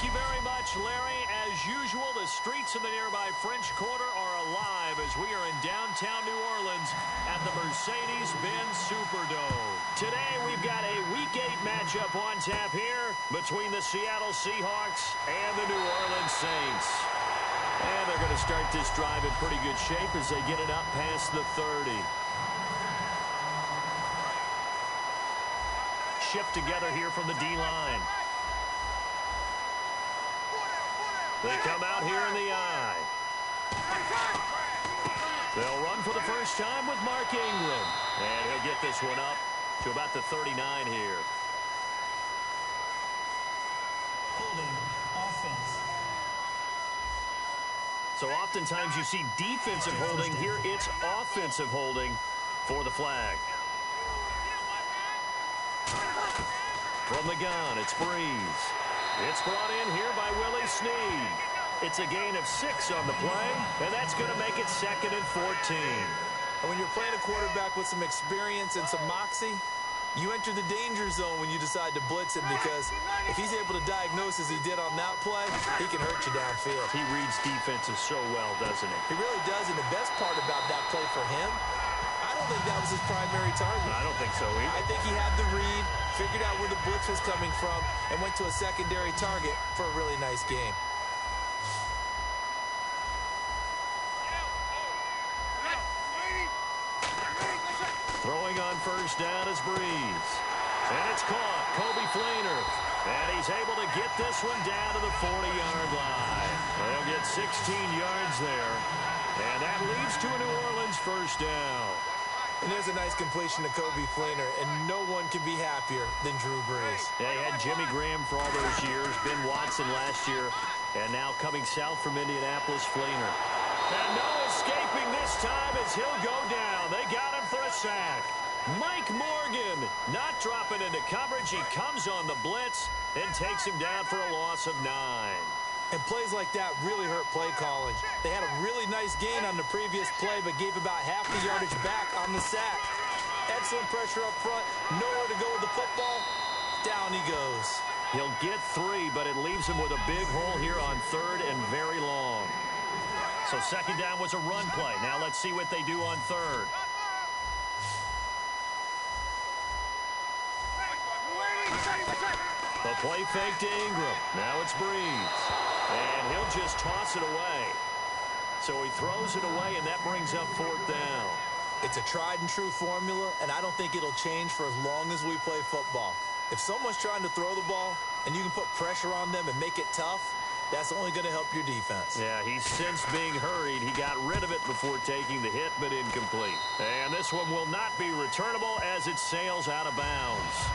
you very much, Larry. As usual, the streets in the nearby French Quarter are alive as we are in downtown New Orleans at the Mercedes-Benz Superdome. Today, we've got a Week 8 matchup on tap here between the Seattle Seahawks and the New Orleans Saints. And they're going to start this drive in pretty good shape as they get it up past the 30. Shift together here from the D-line. They come out here in the eye. They'll run for the first time with Mark Ingram. And he'll get this one up to about the 39 here. Holding offense. So oftentimes you see defensive holding. Here it's offensive holding for the flag. From the gun, it's Breeze. It's brought in here by Willie Snead. It's a gain of 6 on the play, and that's going to make it 2nd and 14. And when you're playing a quarterback with some experience and some moxie, you enter the danger zone when you decide to blitz him, because if he's able to diagnose as he did on that play, he can hurt you downfield. He reads defenses so well, doesn't he? He really does, and the best part about that play for him, I don't think that was his primary target. I don't think so either. I think he had the read, figured out where the blitz was coming from, and went to a secondary target for a really nice game. Throwing on first down is Breeze. And it's caught. Kobe Fleener. And he's able to get this one down to the 40-yard line. They'll get 16 yards there. And that leads to a New Orleans first down. And there's a nice completion to Kobe Fleener, and no one can be happier than Drew Brees. Yeah, he had Jimmy Graham for all those years, Ben Watson last year, and now coming south from Indianapolis, Fleener. And no escaping this time as he'll go down. They got him for a sack. Mike Morgan not dropping into coverage. He comes on the blitz and takes him down for a loss of 9. And plays like that really hurt play calling. They had a really nice gain on the previous play, but gave about half the yardage back on the sack. Excellent pressure up front. Nowhere to go with the football. Down he goes. He'll get 3, but it leaves him with a big hole here on 3rd and very long. So 2nd down was a run play. Now let's see what they do on 3rd. The play fake to Ingram. Now it's Breeze. And he'll just toss it away. So he throws it away, and that brings up 4th down. It's a tried-and-true formula, and I don't think it'll change for as long as we play football. If someone's trying to throw the ball, and you can put pressure on them and make it tough, that's only going to help your defense. Yeah, he's since being hurried. He got rid of it before taking the hit, but incomplete. And this one will not be returnable as it sails out of bounds.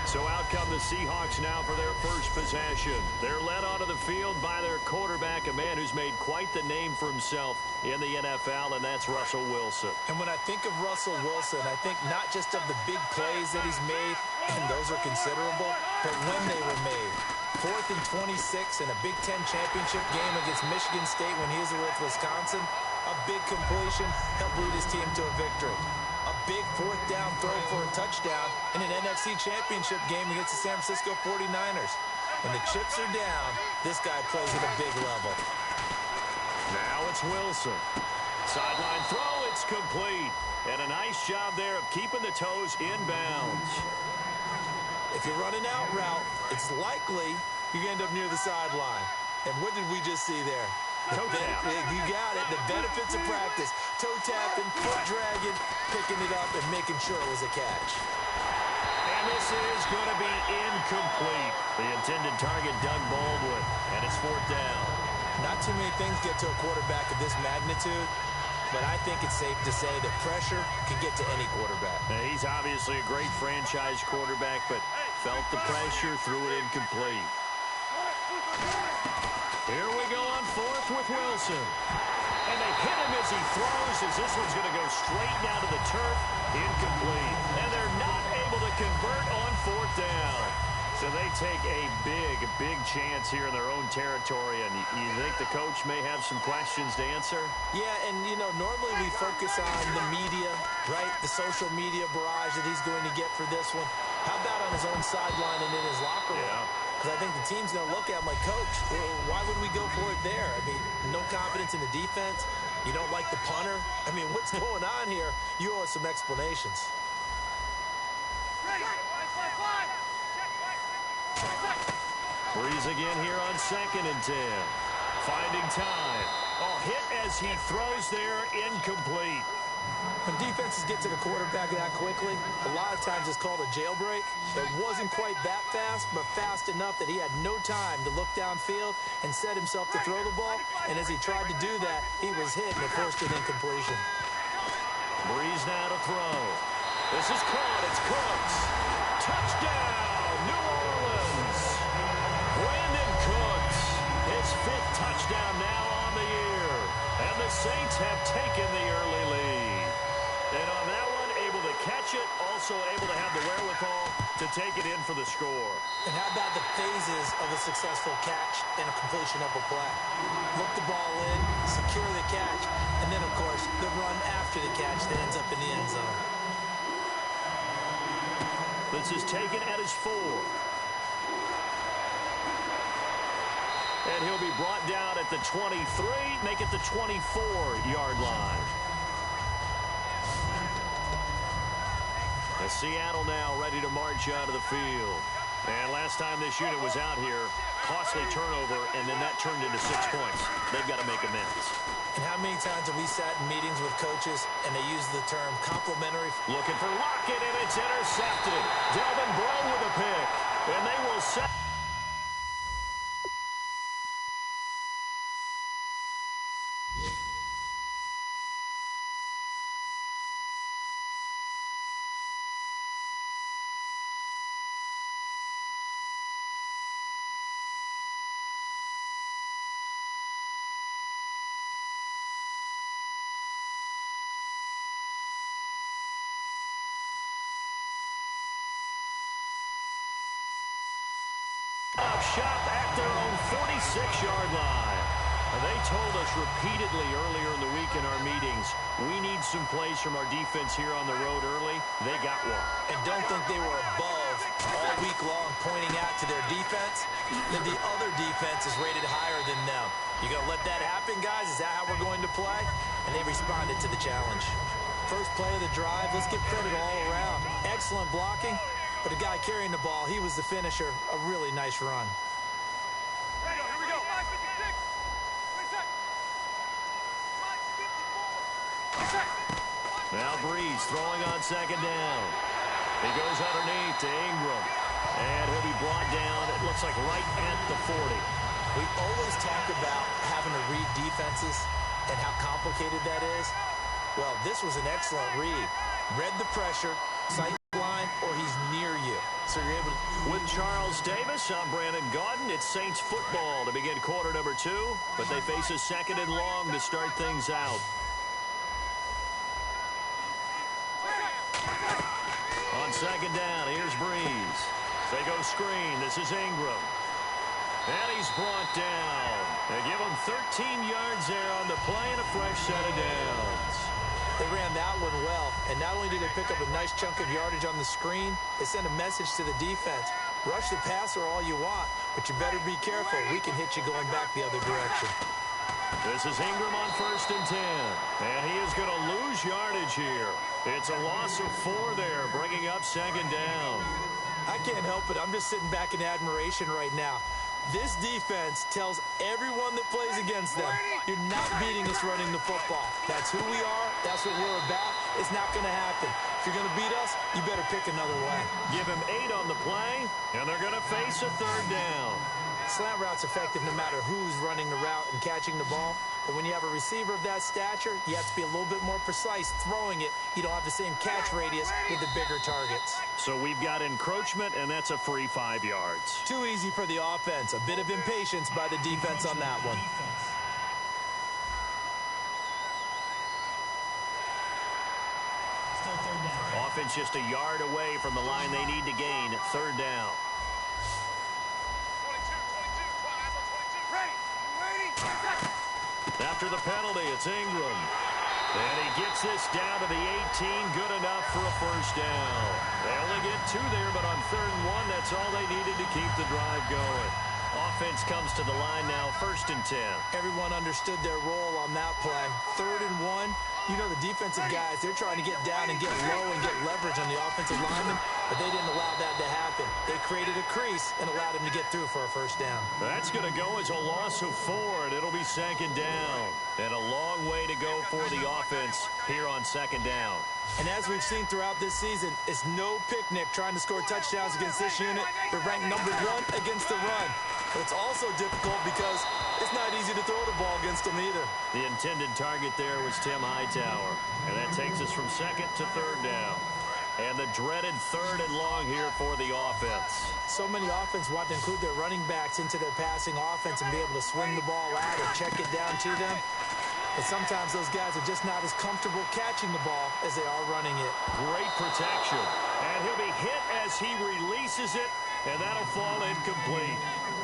So out come the Seahawks now for their first possession. They're led onto the field by their quarterback, a man who's made quite the name for himself in the NFL, and that's Russell Wilson. And when I think of Russell Wilson, I think not just of the big plays that he's made, and those are considerable, but when they were made. 4th and 26 in a Big Ten championship game against Michigan State when he was with Wisconsin. A big completion helped lead his team to a victory. A big 4th down throw for a touchdown in an NFC championship game against the San Francisco 49ers. When the chips are down, this guy plays at a big level. Now it's Wilson. Sideline throw, it's complete. And a nice job there of keeping the toes in bounds. If you're running out route, it's likely you're going to end up near the sideline. And what did we just see there? Toe tap. You got it. The benefits of practice. Toe tapping, foot dragging, picking it up, and making sure it was a catch. And this is going to be incomplete. The intended target, Doug Baldwin. And it's 4th down. Not too many things get to a quarterback of this magnitude, but I think it's safe to say that pressure can get to any quarterback. Now, he's obviously a great franchise quarterback, but felt the pressure, threw it incomplete. Here we go on 4th with Wilson. And they hit him as he throws, as this one's going to go straight down to the turf. Incomplete. And they're not able to convert on 4th down. So they take a big chance here in their own territory. And you think the coach may have some questions to answer? Yeah, and, you know, normally we focus on the media, right? The social media barrage that he's going to get for this one. How about on his own sideline and in his locker room? Yeah. Because I think the team's going to look at him like, Coach, why would we go for it there? I mean, no confidence in the defense. You don't like the punter. I mean, what's going on here? You owe us some explanations. Breeze again here on 2nd and 10. Finding time. Oh, hit as he throws there, incomplete. When defenses get to the quarterback that quickly, a lot of times it's called a jailbreak. It wasn't quite that fast, but fast enough that he had no time to look downfield and set himself to throw the ball. And as he tried to do that, he was hit and it forced an incompletion. Breeze now to throw. This is caught. It's Cooks. Touchdown, New Orleans. Brandon Cooks, his 5th touchdown now on the year. And the Saints have taken the early lead. And on that one, able to catch it, also able to have the wherewithal to take it in for the score. And how about the phases of a successful catch and a completion of a play? Look the ball in, secure the catch, and then, of course, the run after the catch that ends up in the end zone. This is taken at his 4. And he'll be brought down at the 23, make it the 24-yard line. As Seattle now ready to march out of the field. And last time this unit was out here, costly turnover, and then that turned into 6 points. They've got to make amends. And how many times have we sat in meetings with coaches and they use the term complimentary? Looking for Lockett, and it's intercepted. Delvin Breaux with a pick. And they will set. Shop at their own 46-yard line. They told us repeatedly earlier in the week in our meetings, we need some plays from our defense here on the road early. They got one. And don't think they were above all week long pointing out to their defense that the other defense is rated higher than them. You going to let that happen, guys? Is that how we're going to play? And they responded to the challenge. First play of the drive, let's give credit all around. Excellent blocking. But the guy carrying the ball, he was the finisher. A really nice run. Here we go. Now Breeze throwing on 2nd down. He goes underneath to Ingram. And he'll be brought down, it looks like right at the 40. We always talk about having to read defenses and how complicated that is. Well, this was an excellent read. Read the pressure, sight line, or he's near you. So you're able to... With Charles Davis, I'm Brandon Gaudin. It's Saints football to begin quarter number 2, but they face a 2nd and long to start things out. On 2nd down, here's Breeze. They go screen. This is Ingram. And he's brought down. They give him 13 yards there on the play and a fresh set of downs. They ran that one well, and not only did they pick up a nice chunk of yardage on the screen, they sent a message to the defense. Rush the passer all you want, but you better be careful. We can hit you going back the other direction. This is Ingram on 1st and 10. And he is going to lose yardage here. It's a loss of 4 there, bringing up 2nd down. I can't help it. I'm just sitting back in admiration right now. This defense tells everyone that plays against them, you're not beating us running the football. That's who we are. That's what we're about. It's not going to happen. If you're going to beat us, you better pick another way. Give him 8 on the play, and they're going to face a 3rd down. Slant route's effective no matter who's running the route and catching the ball. But when you have a receiver of that stature, you have to be a little bit more precise throwing it. You don't have the same catch radius with the bigger targets. So we've got encroachment, and that's a free 5 yards. Too easy for the offense. A bit of impatience by the defense on that one. Still 3rd down. Offense just a yard away from the line they need to gain. 3rd down. Ready. After the penalty, it's Ingram. And he gets this down to the 18, good enough for a first down. They only get 2 there, but on 3rd and 1, that's all they needed to keep the drive going. Offense comes to the line now, 1st and 10. Everyone understood their role on that play. 3rd and 1. You know, the defensive guys, they're trying to get down and get low and get leverage on the offensive lineman, but they didn't allow that to happen. They created a crease and allowed him to get through for a first down. That's going to go as a loss of 4, and it'll be 2nd down. And a long way to go for the offense here on 2nd down. And as we've seen throughout this season, it's no picnic trying to score touchdowns against this unit. They're ranked number 1 against the run. But it's also difficult because it's not easy to throw the ball against them either. The intended target there was Tim Hightower. And that takes us from 2nd to 3rd down. And the dreaded 3rd and long here for the offense. So many offense want to include their running backs into their passing offense and be able to swing the ball out or check it down to them. But sometimes those guys are just not as comfortable catching the ball as they are running it. Great protection. And he'll be hit as he releases it, and that'll fall incomplete.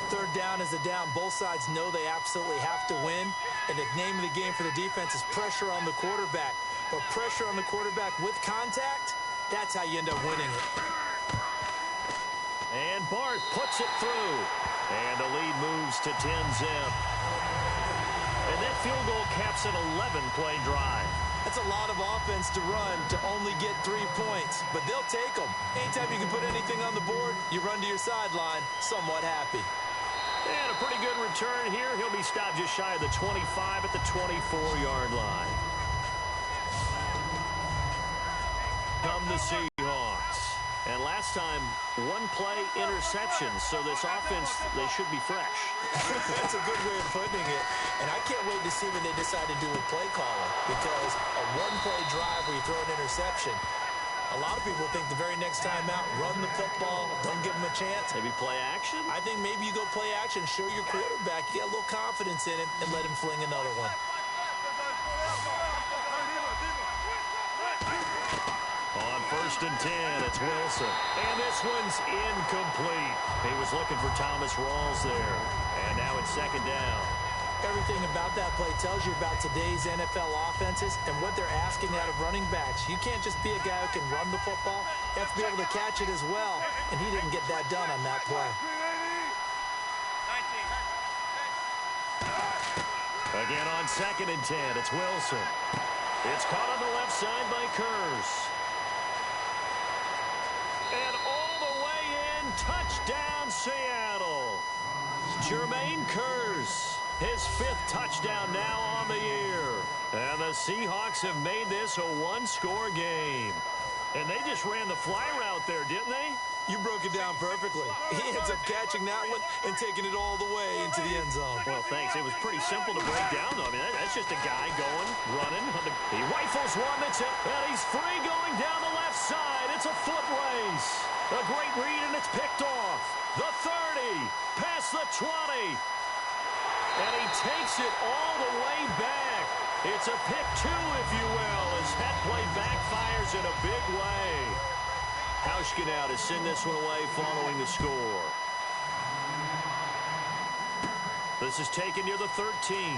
3rd down is a down. Both sides know they absolutely have to win. And the name of the game for the defense is pressure on the quarterback. But pressure on the quarterback with contact, that's how you end up winning it. And Barth puts it through. And the lead moves to 10-zip. And that field goal caps an 11-play drive. That's a lot of offense to run to only get 3 points, but they'll take them. Anytime you can put anything on the board, you run to your sideline somewhat happy. And a pretty good return here. He'll be stopped just shy of the 25 at the 24-yard line. Come the Seahawks. And last time, 1-play interception. So this offense, they should be fresh. That's a good way of putting it. And I can't wait to see what they decide to do with play calling. Because a 1-play drive where you throw an interception, a lot of people think the very next time out, run the football, don't give them a chance. Maybe play action? I think maybe you go play action, show your quarterback, you get a little confidence in him, and let him fling another one. On 1st and 10, it's Wilson. And this one's incomplete. He was looking for Thomas Rawls there. And now it's 2nd down. Everything about that play tells you about today's NFL offenses and what they're asking out of running backs. You can't just be a guy who can run the football. You have to be able to catch it as well. And he didn't get that done on that play. Again on 2nd and 10, it's Wilson. It's caught on the left side by Kurz. And all the way in, touchdown Seattle. Jermaine Kurz, his 5th touchdown now on the year. And the Seahawks have made this a 1-score game. And they just ran the fly route there, didn't they? You broke it down perfectly. He ends up catching that one and taking it all the way into the end zone. Well, thanks. It was pretty simple to break down, though. I mean, that's just a guy going, running. He rifles one that's it. And he's free going down the left side. It's a foot race. A great read, and it's picked off. The 30, past the 20. And he takes it all the way back. It's a pick 2, if you will, as that play backfires in a big way. Hauschka now to send this one away following the score. This is taken near the 13.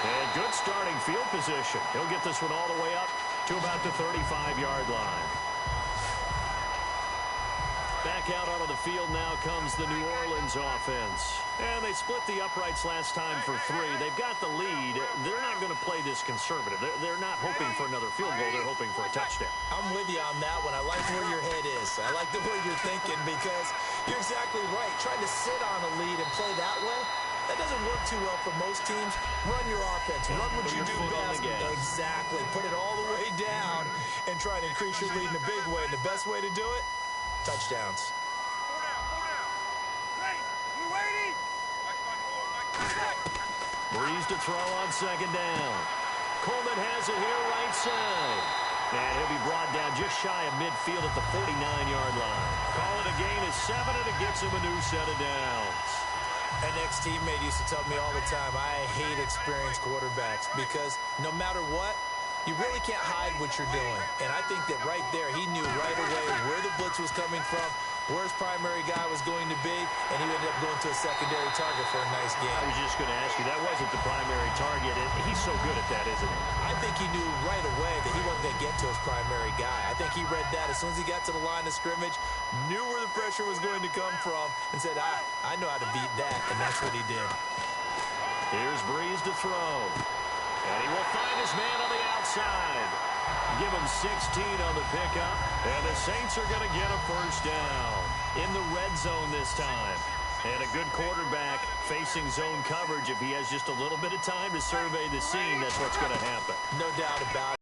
And good starting field position. He'll get this one all the way up to about the 35-yard line. Back out onto the field now comes the New Orleans offense. And they split the uprights last time for 3. They've got the lead. They're not going to play this conservative. They're not hoping for another field goal. They're hoping for a touchdown. I'm with you on that one. I like where your head is. I like the way you're thinking because you're exactly right. Trying to sit on a lead and play that way, that doesn't work too well for most teams. Run your offense. Run what you do best. Exactly. Put it all the way down and try to increase your lead in a big way. And the best way to do it, touchdowns. Breeze to throw on 2nd down. Coleman has it here right side. And he'll be brought down just shy of midfield at the 49-yard line. Call it a gain of 7, and it gets him a new set of downs. An ex-teammate used to tell me all the time, I hate experienced quarterbacks because no matter what, you really can't hide what you're doing. And I think that right there, he knew right away where the blitz was coming from, where his primary guy was going to be, and he ended up going to a secondary target for a nice game. I was just going to ask you, that wasn't the primary target. He's so good at that, isn't he? I think he knew right away that he wasn't going to get to his primary guy. I think he read that as soon as he got to the line of scrimmage, knew where the pressure was going to come from, and said, I know how to beat that, and that's what he did. Here's Breeze to throw. And he will find his man on the outside. Give him 16 on the pickup. And the Saints are going to get a first down. In the red zone this time. And a good quarterback facing zone coverage. If he has just a little bit of time to survey the scene, that's what's going to happen. No doubt about it.